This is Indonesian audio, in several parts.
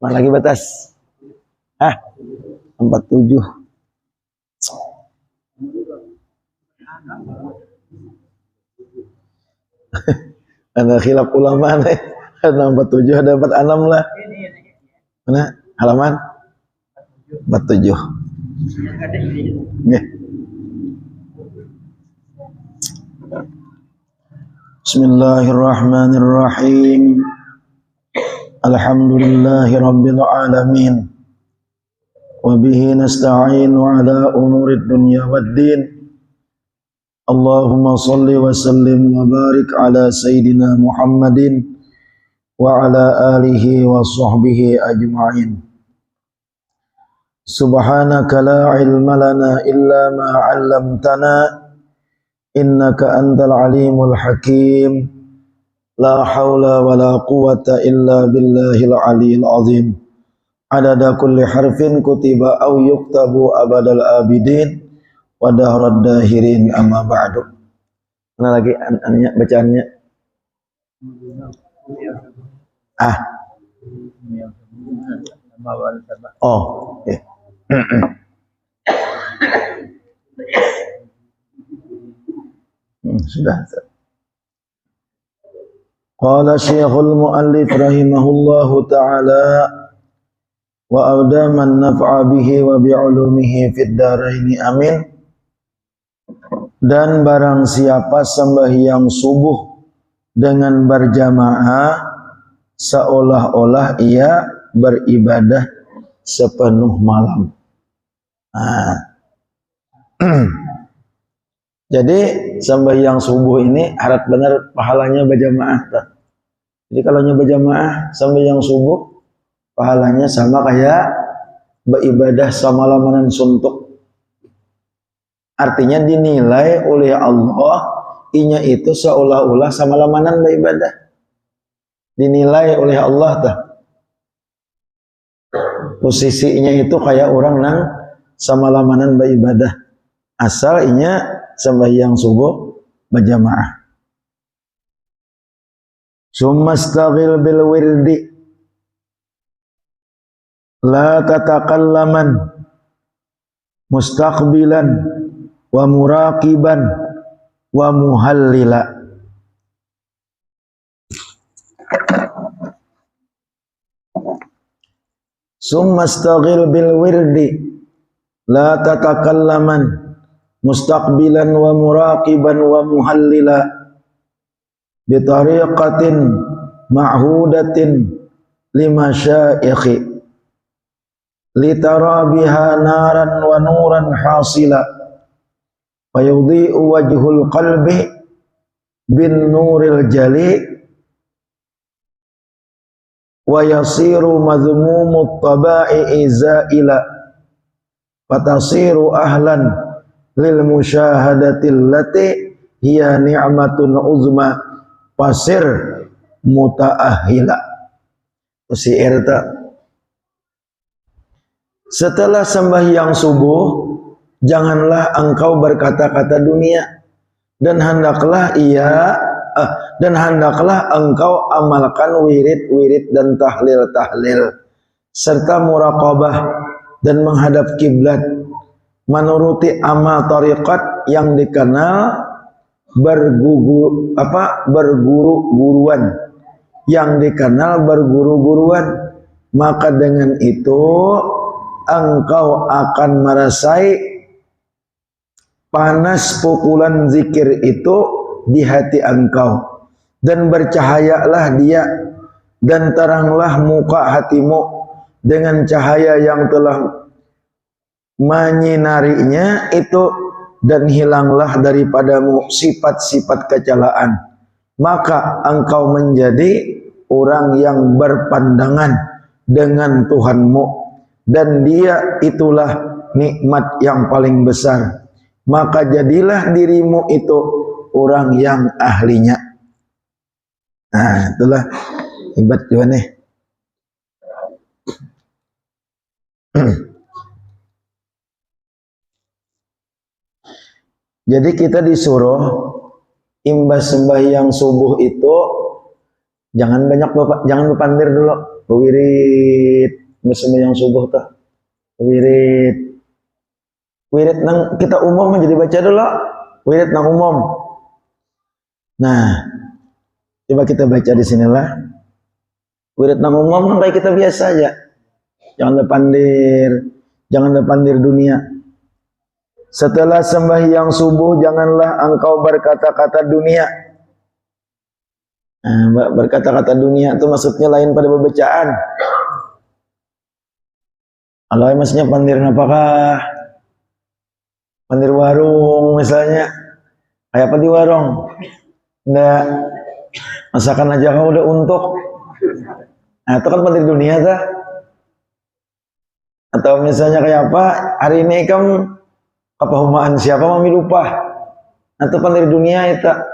Mana lagi batas? 47. Ada khilaf ulama nih. Ada 47, ada 46 lah. Mana? Halaman 47. Bismillahirrahmanirrahim. Alhamdulillahi rabbil alamin. Wa bihi nasta'inu ala umurid dunya waddin. Allahumma salli wa sallim wa barik ala sayyidina Muhammadin wa ala alihi wa sahbihi ajma'in. Subhanaka la ilma lana illa ma 'allamtana innaka antal alimul hakim. La haula wa la quwwata illa billahil aliyil azim. Adada kulli harfin kutiba au yuktabu abadal abidin wa dahrad dahirin amma ba'du. Mana lagi bacaannya? Oh, ya. Sudah. Qala Syekhul Muallif rahimahullahu ta'ala wa awdaman naf'a bihi wa bi'ulumihi fid daraini amin. Dan barang siapa sembahyang subuh dengan berjamaah seolah-olah ia beribadah sepenuh malam. Jadi sembahyang subuh ini harap benar pahalanya berjamaah. Jadi kalau berjamaah sembahyang subuh pahalanya sama kayak beribadah samalamanan suntuk. Artinya dinilai oleh Allah inya itu seolah-olah samalamanan beribadah. Dinilai oleh Allah tah. Posisinya itu kayak orang nang samalamanan beribadah. Asal inya sembahyang subuh berjamaah. Summastaghil bil wirdi la tatakallaman mustaqbilan wa muraqiban wa muhallila. Summastaghil bil wirdi la tatakallaman mustaqbilan wa muraqiban wa muhallila bi tariqatin ma'hudatin lima syaikhi litara biha naran wa nuran hasila fayudhi'u wajhul qalbi bin nuril jali wa yasiru madhmumut taba'i zaila fatasiru ahlan lil musyahadatil lati hiya ni'matun uzma pasir muta'ahila. Setelah sembahyang subuh janganlah engkau berkata-kata dunia dan hendaklah engkau amalkan wirid-wirid dan tahlil-tahlil serta muraqabah dan menghadap kiblat menuruti amal tariqat yang dikenal berguru-guruan, yang dikenal berguru-guruan, maka dengan itu engkau akan merasai panas pukulan zikir itu di hati engkau dan bercahayalah dia dan teranglah muka hatimu dengan cahaya yang telah menyinarinya itu dan hilanglah daripadamu sifat-sifat kecelaan, maka engkau menjadi orang yang berpandangan dengan Tuhanmu dan dia itulah nikmat yang paling besar, maka jadilah dirimu itu orang yang ahlinya. Nah itulah hebat juga nih. Jadi kita disuruh imbas sembahyang subuh itu jangan banyak jangan berpandir dulu. wirid sembahyang subuh tuh wirid nang kita umum menjadi baca dulu wirid nang umum. Nah coba kita baca di sinilah wirid nang umum nang kayak kita biasa aja, jangan depandir dunia. Setelah sembahyang subuh janganlah engkau berkata-kata dunia. Nah, berkata-kata dunia itu maksudnya lain pada bacaan. Kalau maksudnya pandir apakah? Pandir warung misalnya. Kayak apa di warung? Enggak. Masakan aja kau udah untuk. Nah, itu kan pandir dunia tuh. Atau misalnya kayak apa? Hari ini kamu kepahumaan siapa mami lupa. Nah, itu pandir dunia itu.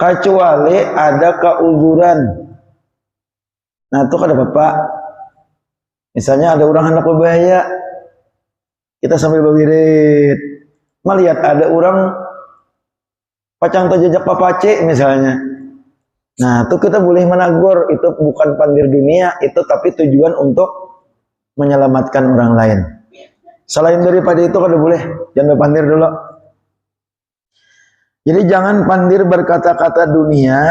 Kecuali ada keuzuran. Nah itu kada bapak. Misalnya ada orang hendak berbahaya, kita sambil berwirid, melihat ada orang pacang terjejak papace misalnya. Nah itu kita boleh menegur, itu bukan pandir dunia, itu tapi tujuan untuk menyelamatkan orang lain. Selain daripada itu kada boleh, jangan pandir dulu. Jadi jangan pandir berkata-kata dunia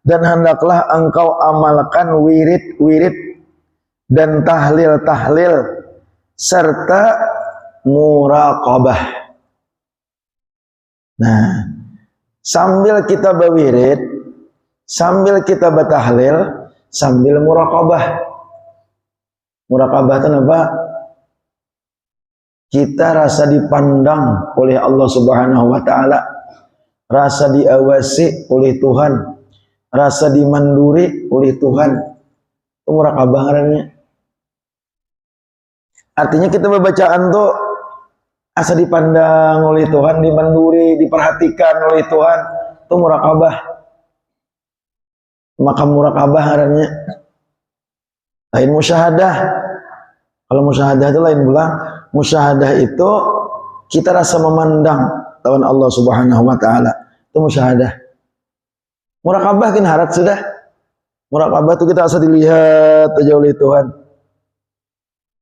dan hendaklah engkau amalkan wirid-wirid dan tahlil-tahlil serta muraqabah. Nah, sambil kita berwirid, sambil kita bertahlil, sambil muraqabah. Muraqabah itu apa? Kita rasa dipandang oleh Allah Subhanahu wa taala. Rasa diawasi oleh Tuhan, rasa dimanduri oleh Tuhan. Itu muraqabah namanya. Artinya kita berbacaan tuh asa dipandang oleh Tuhan, dimanduri, diperhatikan oleh Tuhan. Itu muraqabah. Maka muraqabah namanya. Lain musyahadah. Kalau musyahadah itu lain pula. Musyahadah itu kita rasa memandang lawan Allah Subhanahu wa taala. Itu musyahadah. Muraqabah kan harat sudah. Muraqabah itu kita asal dilihat aja oleh Tuhan.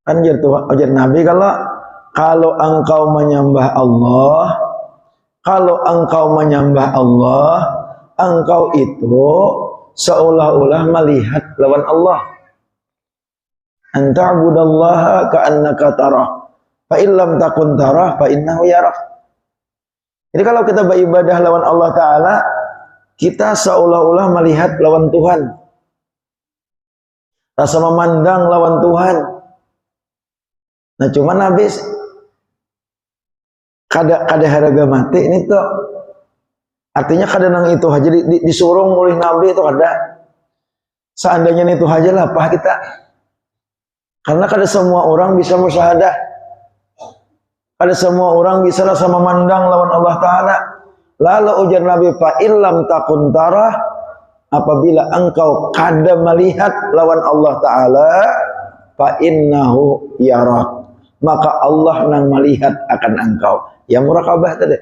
Kan ajar Nabi kalau engkau menyembah Allah, engkau itu seolah-olah melihat lawan Allah. Anta'budallaha ka'annaka tarah. Fa illam takun tarah fa innahu yarah. Jadi kalau kita beribadah lawan Allah Ta'ala, kita seolah-olah melihat lawan Tuhan. Rasa memandang lawan Tuhan. Nah cuman habis kada harga mati ini tuh. Artinya kada nang itu aja disuruh oleh Nabi itu kada. Seandainya itu aja lah apa kita. Karena kada semua orang bisa musyahadah. Ada semua orang bisa rasa memandang lawan Allah Ta'ala. Lalu ujar Nabi, fa illam takun tarah, apabila engkau kada melihat lawan Allah Ta'ala, fa innahu yarak, maka Allah nang melihat akan engkau. Ya muraqabah tadi.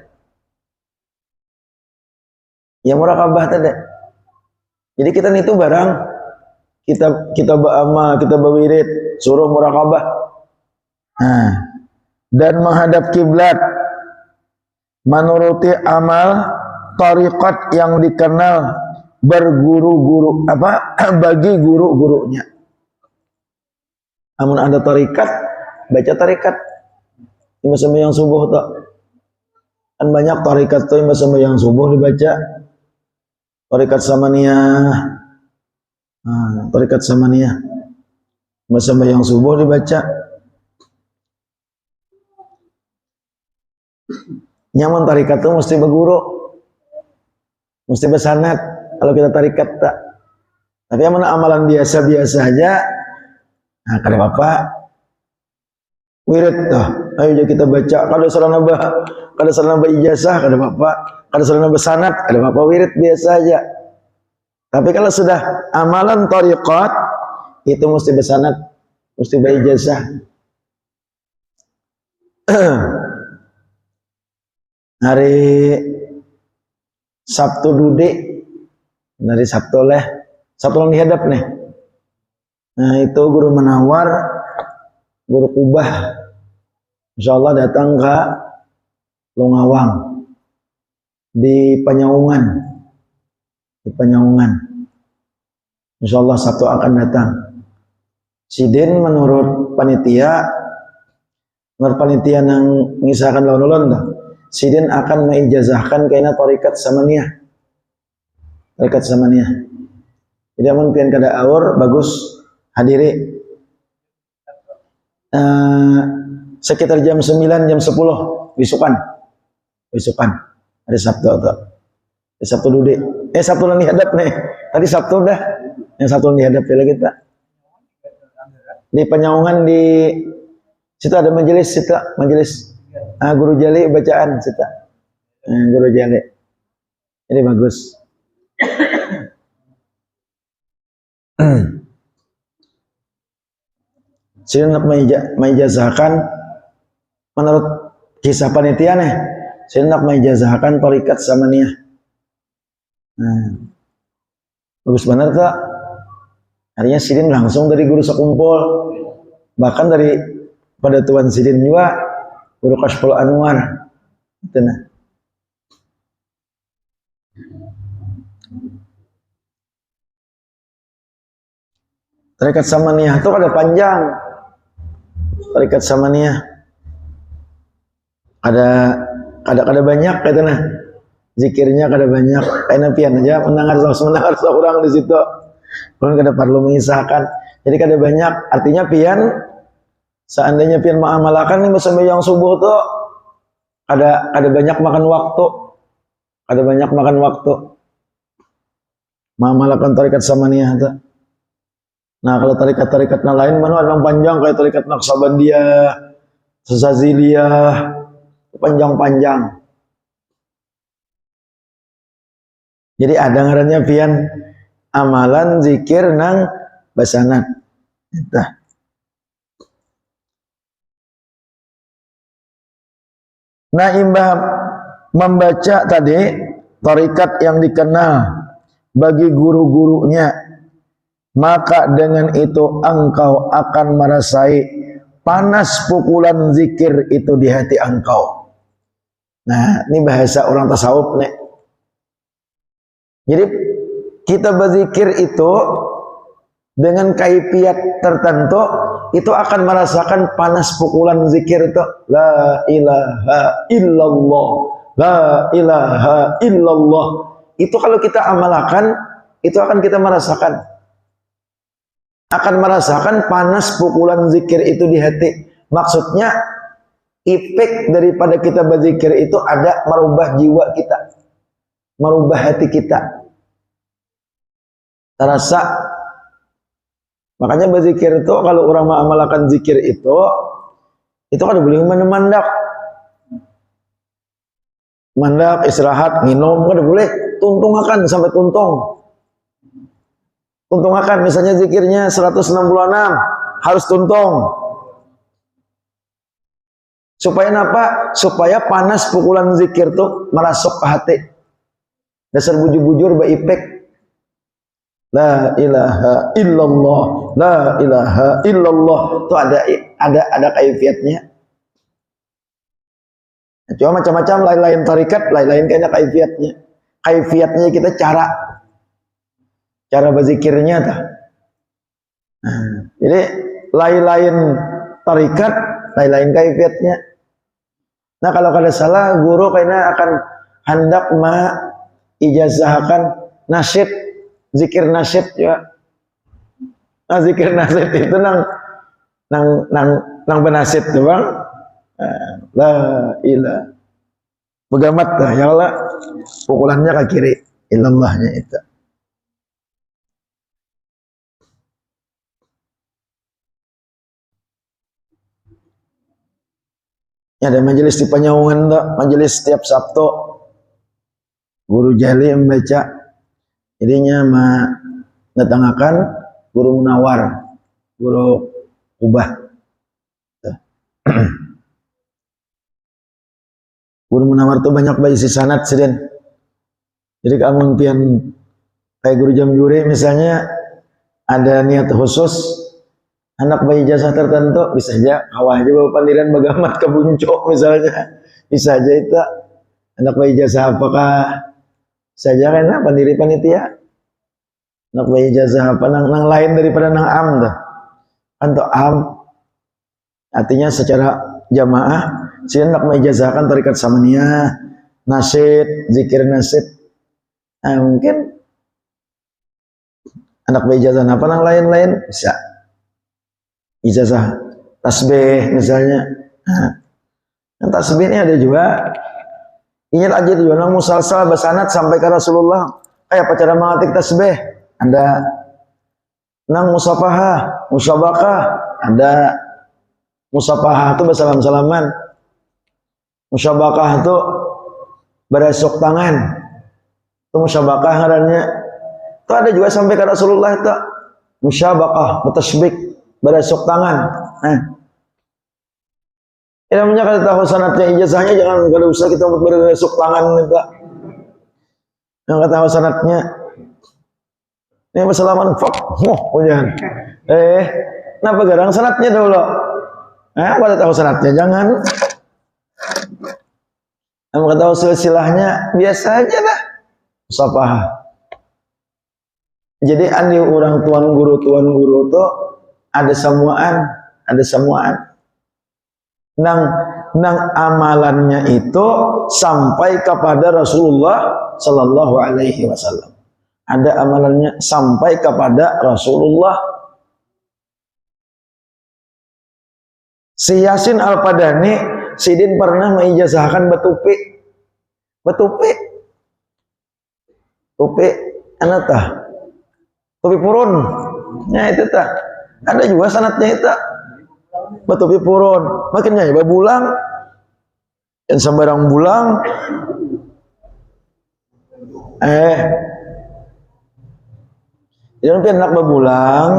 Ya muraqabah tadi. Jadi kita itu barang, kita beramal, kita berwirid, suruh muraqabah. Nah, dan menghadap kiblat, menuruti amal tariqat yang dikenal berguru-guru bagi guru-gurunya. Namun ada tarikat, baca tarikat imam sembahyang subuh tak. Kan banyak tarikat tuh imam sembahyang subuh dibaca. Tarikat samaniyah. Tarikat samaniyah. Imam sembahyang subuh dibaca. Nyaman tarikat itu mesti berguru, mesti bersanad. Kalau kita tarikat tak, tapi yang mana amalan biasa-biasa aja, nah kada apa, wirid tuh. Ayo kita baca. Kalau salah nambah ijazah, kada apa. Kalau salah nambah sanad, kada apa, wirid biasa aja. Tapi kalau sudah amalan tarikat, itu mesti bersanad, mesti berijazah. Hari Sabtu dudik, dari Sabtu yang dihadap nih. Nah itu guru Munawar, guru Kubah, insya Allah datang ke Lungawang di Penyaungan, insya Allah Sabtu akan datang. Sidin menurut panitia yang mengisahkan lawan-lawan dah. Sidin akan mengijazahkan kaina tarikat samaniyah. Jadi amun pian kada awur bagus hadiri. Sekitar jam 9 jam 10 besokan hari Sabtu atau Sabtu dudi. Sabtu yang dihadap nih. Tadi Sabtu dah. Yang Sabtu yang dihadap lagi kita. Di Penyaungan di situ ada majelis guru jali bacaan situ. Guru jali. Jadi bagus. Sini nak mengijazahkan menurut kisah panitia nih. Sini nak mengijazahkan tarikat samaniyah. Bagus benar tak? Artinya Sidin langsung dari guru sekumpul, bahkan dari pada Tuan Sidin juga guru Kashful Anwar. Itu nah. Tarikat samaniyah itu ada panjang. Tarikat samaniyah ada banyak katanya. Zikirnya kada banyak. Karena pian aja mendengar seorang di situ. Kalau kada perlu mengisahkan. Jadi kada banyak. Artinya pian seandainya pian mengamalkan nih sembahyang subuh tuh ada banyak makan waktu. Ada banyak makan waktu. Mengamalkan tarikat samaniyah tuh. Nah kalau tarikat-tarikat lain mana ada yang panjang kayak tarikat Naqsabandiyah, Saziliyah, panjang-panjang. Jadi ada ngarannya pian amalan zikir nang basanat. Entah. Nah imbah membaca tadi tarikat yang dikenal bagi guru-gurunya, maka dengan itu engkau akan merasai panas pukulan zikir itu di hati engkau. Nah ini bahasa orang tasawuf nih. Jadi kita berzikir itu dengan kaifiat tertentu itu akan merasakan panas pukulan zikir itu. La ilaha illallah, la ilaha illallah. Itu kalau kita amalkan itu akan kita merasakan panas pukulan zikir itu di hati. Maksudnya efek daripada kita berzikir itu ada merubah jiwa kita, merubah hati kita. Terasa. Makanya berzikir itu kalau orang mengamalkan zikir itu kan boleh mandak. Mandak, istirahat, minum kan boleh. Tuntung akan sampai tuntung. Tuntung akan misalnya zikirnya 166 harus tuntung. Supaya apa? Supaya panas pukulan zikir tuh merasuk ke hati. Dasar bujur-bujur beipek. La ilaha illallah, la ilaha illallah. Itu ada kaifiatnya. Cuma macam-macam lain-lain tarikat, lain-lain kayaknya kaifiatnya. Kaifiatnya kita cara berzikirnya tah. Jadi lain-lain tarikat, lain-lain kaifiatnya. Nah kalau kada salah guru kayaknya akan hendak ijazahkan nasyid, zikir nasyid ya. Nah zikir nasyid itu nang benasyid tuh bang. La ilah. Begamat dah ya Allah. Pukulannya ke kiri, illallahnya itu. Ya, ada majelis di Penyaungan tuh, majelis setiap Sabtu. Guru jali membaca, jadinya mendatangkan guru Munawar, guru Kubah. Guru Munawar tuh banyak berisi sanad sih. Jadi kamu pian kayak guru Jamjuri misalnya ada niat khusus anak bayi ijazah tertentu, bisa aja kawah aja bawa pandiran bagamat ke buncok misalnya, bisa aja itu anak bayi ijazah apakah saja karena pendiri panitia anak bayi ijazah apa nang lain daripada nang am tuh untuk am artinya secara jamaah si anak bayi ijazah kan tarikat samaniyah nasyid zikir nasyid mungkin anak bayi ijazah apa nang lain-lain bisa ijazah tasbih misalnya. Nah, tasbih ini ada juga. Ingat aja tuh, nang musalsal basanat sampai ke Rasulullah. Kayak apa cara mengetik tasbih? Ada. Nang musafahah, musabakah, ada. Musafahah itu bersalam-salaman. Musabakah itu beresok tangan. Itu musabakah ngarannya. Itu ada juga sampai ke Rasulullah itu. Musabakah, bertasbih. Beresok tangan. Nah, ini namanya kalau tahu sanatnya ijazahnya jangan kalau usah kita buat beresok tangan kita. Yang tahu sanatnya. Ini bersalaman fak, punya. Kenapa garang sanatnya dulu? Pada tahu sanatnya jangan. Yang tahu silsilahnya biasa aja lah. Musafahah. Jadi andi orang tuan guru tuh ada samuan. Nang amalannya itu sampai kepada Rasulullah Sallallahu Alaihi Wasallam. Ada amalannya sampai kepada Rasulullah. Si Yasin Al-Padani, Sidin pernah mengijazahkan betupi, anak tah, tupi purun, ya itu tah. Ada juga sanatnya itu betupi purun makanya ya bulang dan sembarang bulang jangan anak bebulang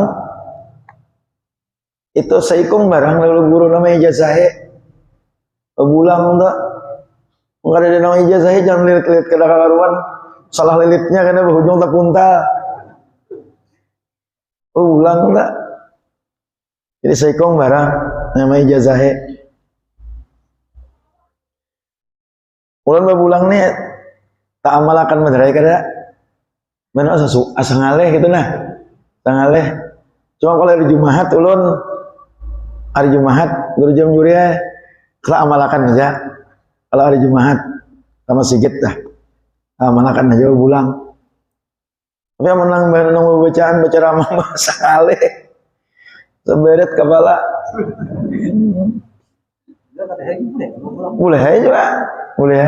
itu saikung barang lalu guru namanya ijazah bebulang enggak ada nama ijazah jangan lilit-lilit ke karuan salah lilitnya karena berujung tak puntal bebulang enggak. Jadi saikong barang namanya ijazah. Ulun bebulang nih tak amalakan menderai kada. Mana asa ngaleh gitu nah. Ngaleh. Cuma kalau hari Jumat ulun hari Jumat guru jam juriya tak amalakan aja. Kalau hari Jumat sama sigit dah. Amalakan aja bebulang. Tapi yang menang bacaan baca ramah bahasa ngaleh. Seberet kepala boleh juga boleh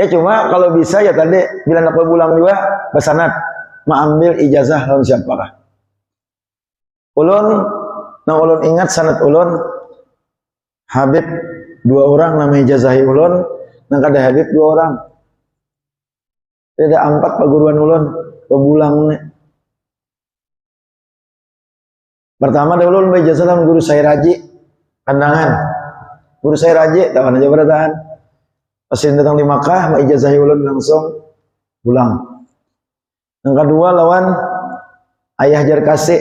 ya cuma kalau bisa ya tadi bila nak pulang juga basanat mengambil ijazah lawan siapakah ulun ingat sanat ulun Habib 2 orang nama ijazahi ulun nang kada Habib 2 orang ada 4 perguruan ulun pebulang. Pertama dahulu ijazah sama guru saya Raji Kandangan. Guru saya Raji tahan aja bertahan. Pas datang di Makkah, ijazahi ulun langsung pulang. Yang kedua lawan Ayah Jarkasi.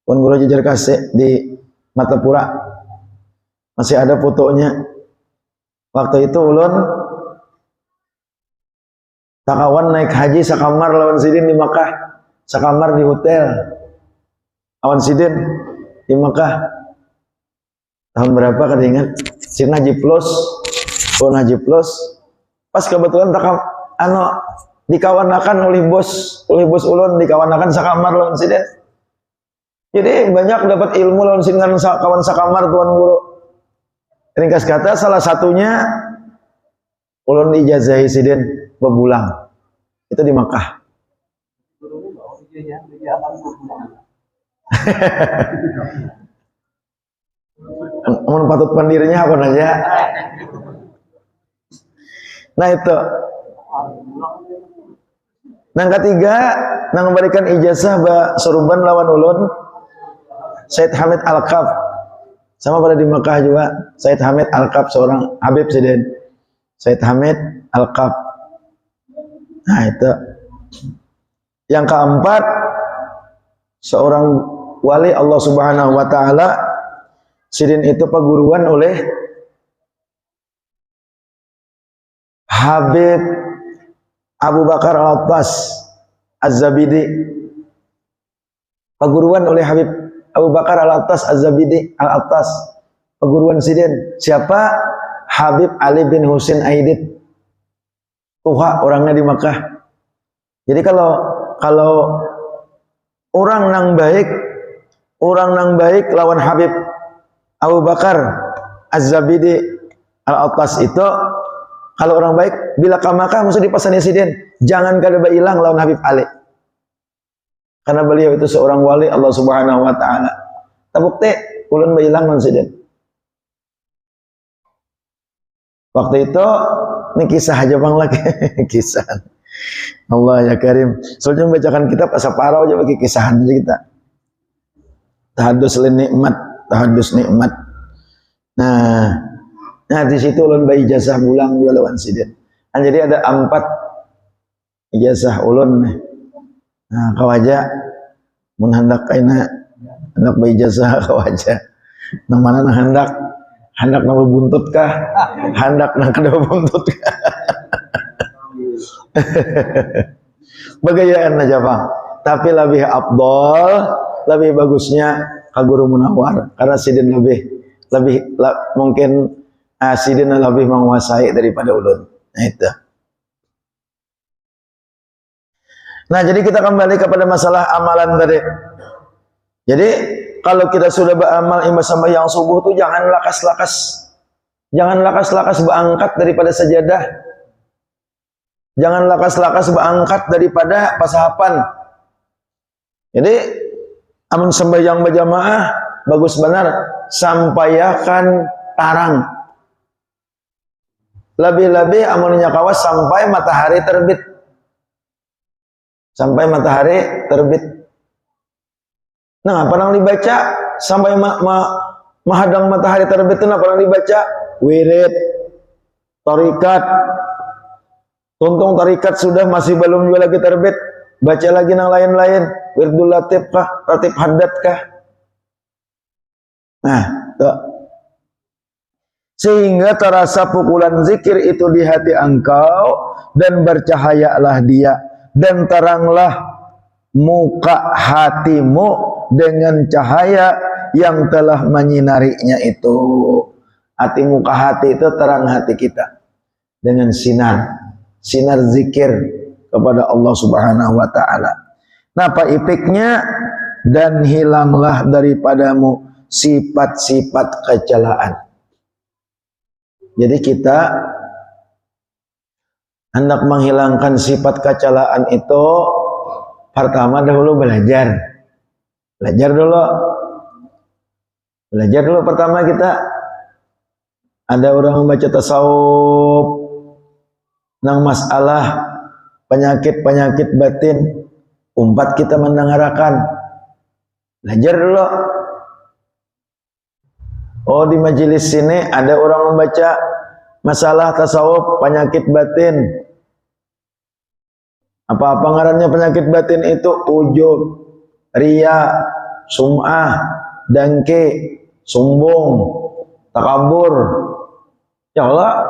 Tuan guru Jarkasi di Matapura. Masih ada fotonya. Waktu itu ulun takawan naik haji sakamar lawan Sidin di Makkah. Sakamar di hotel. Awan Sidin di Makkah tahun berapa kada ingat si Najib Plus pas kebetulan dikawanakan oleh bos ulun dikawanakan sakamar lawan Sidin jadi banyak dapat ilmu lawan Sidin kawan sakamar tuan guru ringkas kata salah satunya ulun diijazahi Sidin bebulang itu di Makkah. Amun patut pendirinya apa aja. Nah itu. Yang ketiga, nang memberikan ijazah soruban lawan ulun Said Hamid Al-Kaf. Sama pada di Mekah juga Said Hamid Al-Kaf seorang Habib Sidin. Said Hamid Al-Kaf. Nah itu. Yang keempat seorang wali Allah Subhanahu wa taala. Sidin itu paguruan oleh Habib Abu Bakar Al-Attas Az-Zabidi. Paguruan oleh Habib Abu Bakar Al-Attas Az-Zabidi, Al-Attas. Paguruan Sidin. Siapa? Habib Ali bin Husain Aidid. Tuha orangnya di Makkah. Jadi kalau orang nang baik lawan Habib Abu Bakar Az-Zabidi Al-Attas itu, kalau orang baik bila ke Makkah mesti dipasani Sidin, jangan kada hilang lawan Habib Ali. Karena beliau itu seorang wali Allah Subhanahu wa taala. Tabukti ulun hilang lawan Sidin. Waktu itu ini kisah aja bang lagi kisah. Allah ya Karim. Soalnya membacakan kitab asaparo aja bagi kisahan aja kita. Tahadus nikmat, tahadus nikmat. Nah di situ ulun bayi ijazah bulang juga lawan Sidin. Nah, jadi ada 4 ijazah ulun. Nah kawaja mun hendak kaina hendak bayi ijazah kawaja. Nang mana nang hendak nama buntut kah? Hendak nang kada buntut kah? Bagayaan aja bang. Tapi lebih afdol, lebih bagusnya ka Guru Munawar karena Sidin mungkin Sidin lebih menguasai daripada ulun. Nah itu. Nah jadi kita kembali kepada masalah amalan tadi. Jadi kalau kita sudah beramal imam sembahyang subuh tuh jangan lakas-lakas berangkat daripada sajadah. Jangan lakas-lakas berangkat daripada pasahapan. Jadi amun sembahyang berjamaah bagus benar sampaikan tarang. Lebih-lebih amunnya kawas sampai matahari terbit. Sampai matahari terbit. Nah, apa yang dibaca sampai menghadang matahari terbit itu apa yang dibaca? Wirid, tarikat. Tuntung tarikat sudah masih belum juga lagi terbit, baca lagi yang lain-lain. Wirdul Latif kah? Ratib Haddad kah? Nah, tuh. Sehingga terasa pukulan zikir itu di hati engkau dan bercahayalah dia dan teranglah muka hatimu dengan cahaya yang telah menyinarinya itu. Hati muka hati itu terang hati kita dengan sinar zikir kepada Allah Subhanahu wa taala. Nah, apa ipiknya? Dan hilanglah daripadamu sifat-sifat kecelaan. Jadi kita hendak menghilangkan sifat kecelaan itu pertama dahulu belajar dulu pertama kita. Ada orang membaca tasawuf nang masalah penyakit batin, umpat kita mendengarkan, belajar dulu. Oh, di majelis sini ada orang membaca masalah tasawuf penyakit batin. Apa ngarannya penyakit batin itu? Ujub, riya, sum'ah, dangke, sombong, takabur. Ya Allah,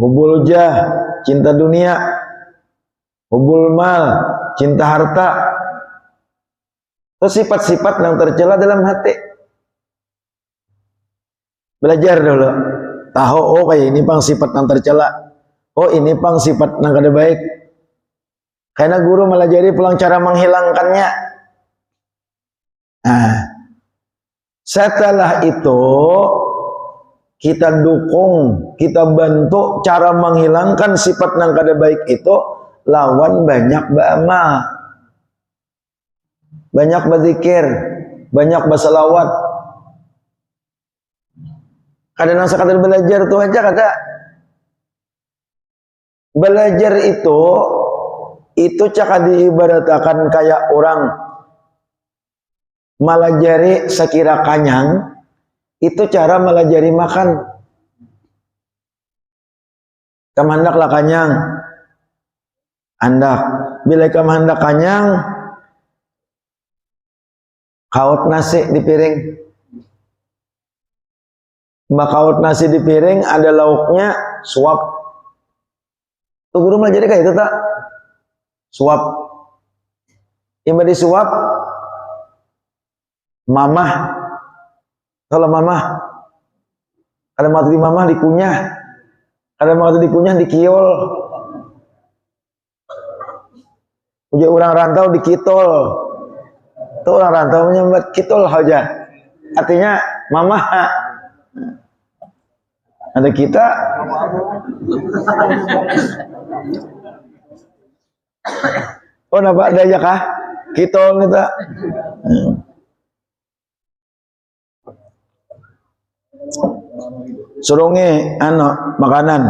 hubul jah, cinta dunia, hubul mal, cinta harta. Itu sifat-sifat yang tercela dalam hati. Belajar dulu. Tahu, oh kayak ini pang sifat yang tercela. Oh ini pang sifat yang kada baik. Karena guru melajari pulang cara menghilangkannya. Nah, setelah itu kita dukung, kita bantu cara menghilangkan sifat yang kada baik itu lawan banyak beramal, banyak berzikir, banyak berselawat. Kadang sekadar belajar itu aja kada. Belajar itu cakap diibaratkan kayak orang melajari sekira kanyang. Itu cara melajari makan. Kamu hendaklah kanyang. Hendak. Bila kamu hendak kanyang, Kaut nasi di piring. Kaut nasi di piring ada lauknya, suap. Tuh guru mah jadi kayak itu tak? Suap. Iba disuap, mamah. Kalau mamah, ada mati di mamah dikunyah, ada mati dikunyah dikiol. Udah orang rantau dikitol. Tuh orang rantau menyambat kitol aja. Artinya mamah. Ada kita. Oh, nampak ada aja kah? Kitol kita. Surungi makanan.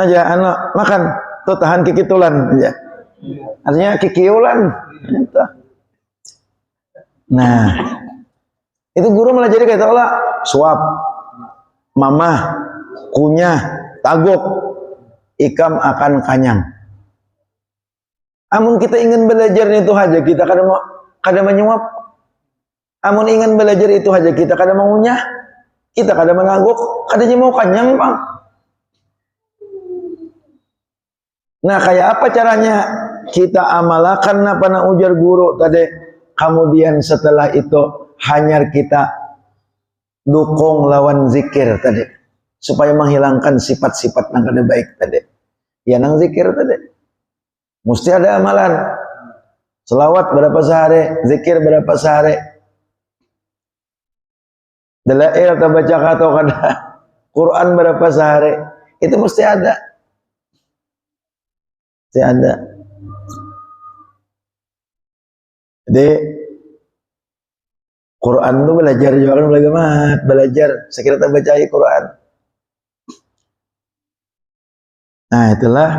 Ya makan. Tuh tahan kikitulan ya. Artinya kikiulan. Nah, itu guru malah jadi kayak tolak suap, mamah, kunyah, taguk, ikam akan kanyang. Amun kita ingin belajar itu aja kita kada menyuap. Amun ingin belajar itu aja kita kada mau ngunyah, kita kada menaguk, kada mau kanyang bang. Nah, kayak apa caranya kita amalkan apa na ujar guru tadi. Kemudian setelah itu hanya kita dukung lawan zikir tadi. Supaya menghilangkan sifat-sifat yang kada baik tadi. Ya nang zikir tadi. Mesti ada amalan. Selawat berapa sehari, zikir berapa sehari. Dalail atau baca atau kada. Quran berapa sehari. Itu mesti ada. Ada. Jadi Quran itu belajar juga kan belajar. Sekira kita baca Quran. Nah itulah.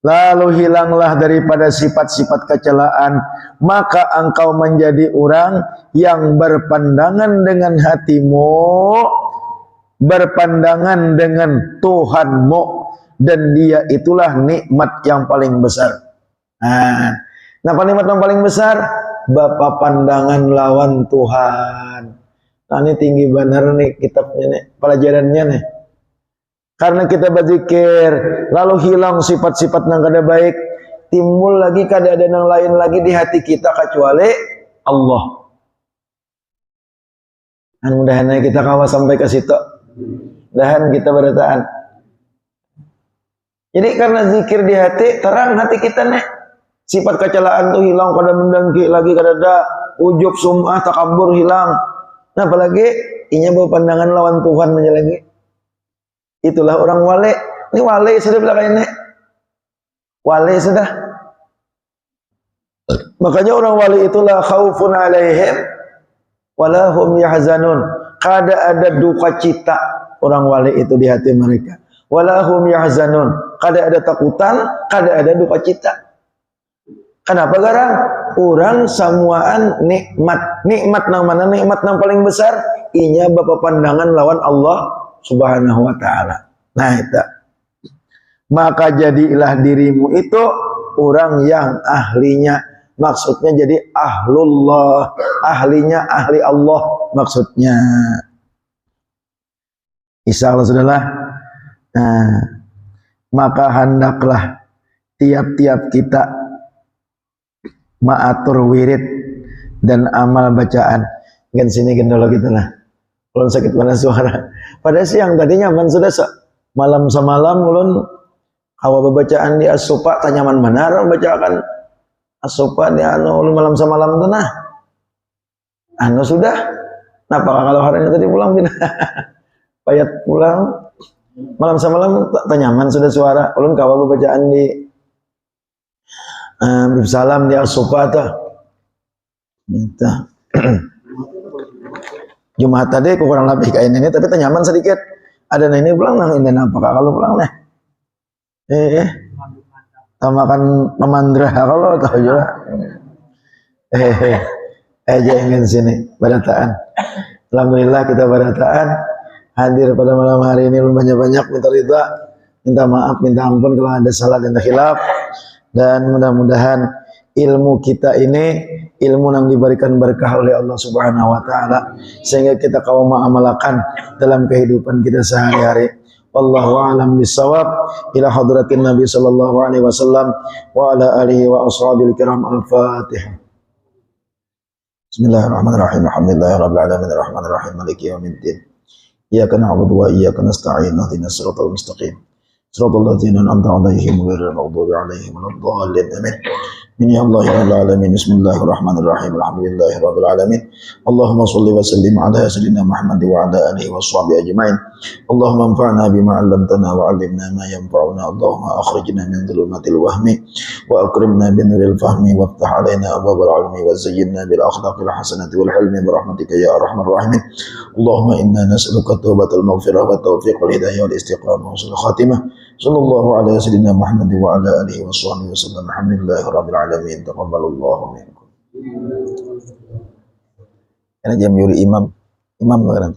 Lalu hilanglah daripada sifat-sifat kecelaan, maka engkau menjadi orang yang berpandangan dengan hatimu, berpandangan dengan Tuhanmu. Dan dia itulah nikmat yang paling besar. Nah, nikmat yang paling besar, Bapak pandangan lawan Tuhan. Nah, ini tinggi benar nih kitabnya nih, pelajarannya nih. Karena kita berzikir, lalu hilang sifat-sifat yang kada baik, timbul lagi kada ada yang lain lagi di hati kita kecuali Allah. Dan mudah-mudahan kita kawal sampai ke situ. Mudah-mudahan kita bertahan. Jadi karena zikir di hati, terang hati kita nih. Sifat kecelaan tuh hilang, kada mendengki lagi, kada ada ujub, sum'ah, takabur hilang. Nah apalagi, inya bawa pandangan lawan Tuhan aja lagi. Itulah orang wali. Ini wali sudah belakang ini. Wali sudah. Makanya orang wali itulah khaufun alaihim wala hum yahzanun. Kada ada duka cita orang wali itu di hati mereka. Wala hum yahzanun. Kada ada takutan, kada ada duka cita. Kenapa garang? Orang samuaan nikmat. Nikmat nang mana? Nikmat nang paling besar. Inya bapa pandangan lawan Allah Subhanahu wa ta'ala. Nah itu. Maka jadilah dirimu itu orang yang ahlinya. Maksudnya jadi ahlullah. Ahlinya ahli Allah maksudnya. Insya Allah sudahlah. Nah, maka hendaklah tiap-tiap kita ma'atur wirid dan amal bacaan. Kan sini gendolo kita lah. Ulun sakit pada suara. Pada siang tadi nyaman sudah malam semalam ulun awal bacaan di asupa tanyaman benar bacakan asupa di ulun malam semalam tu nah. Sudah. Napa kalau hari ini tadi pulang bina. Payat pulang malam semalam tanyaman sudah suara ulun kawal bacaan di salam di asupa tu. Gitu. Jumat tadi kurang lebih kayak ini tapi nyaman sedikit. Ada ini pulang nang ini apa kalau pulang nih? Makan pemandra kalau tahu juga. Aja ingin sini barataan. Alhamdulillah kita barataan hadir pada malam hari ini banyak-banyak minta ridha, minta maaf, minta ampun kalau ada salah dan khilaf dan mudah-mudahan ilmu kita ini ilmu yang diberikan berkah oleh Allah Subhanahu wa taala sehingga kita kaum mengamalkan dalam kehidupan kita sehari-hari. Wallahu a'lam bissawab. Ila hadratin Nabi sallallahu alaihi wasallam wa ala alihi wa ashabil kiram. Al-Fatihah. Bismillahirrahmanirrahim. Alhamdulillahirabbil alamin arrahmanir rahim maliki yaumiddin. Iyyaka na'budu wa iyyaka nasta'in. Ihdinas siratal mustaqim. Siratal ladzina an'amta 'alaihim ghairil maghdubi 'alaihim waladdallin. Amin. Min ya Allah ya Rabbal alamin. Bismillahirrahmanirrahim. Alhamdulillahirabbil alamin. Allahumma shalli wa sallim ala sayyidina Muhammad wa ala alihi washabihi ajmain. Allahumma anfa'na bima 'allamtana wa 'allimna ma yanfa'una. Allahumma akhrijna min dhulumatil wahmi wa akrimna bi nuril fahmi waftah 'alaina abwabal 'ilmi wa zayyinna bil akhlaqil hasanati wal hilmi bi rahmatika ya arhamar rahimin. Allahumma inna nas'aluka taubatal maghfirah wa taufiq wal hidayah wal istiqamah wa husnul khatimah. Sallallahu ala sayyidina Muhammad wa ala alihi wa sahbihi wasallam. Alhamdulillahirabbil alamin. Taqabbalallahu minkum. Ini jam yuri imam kan.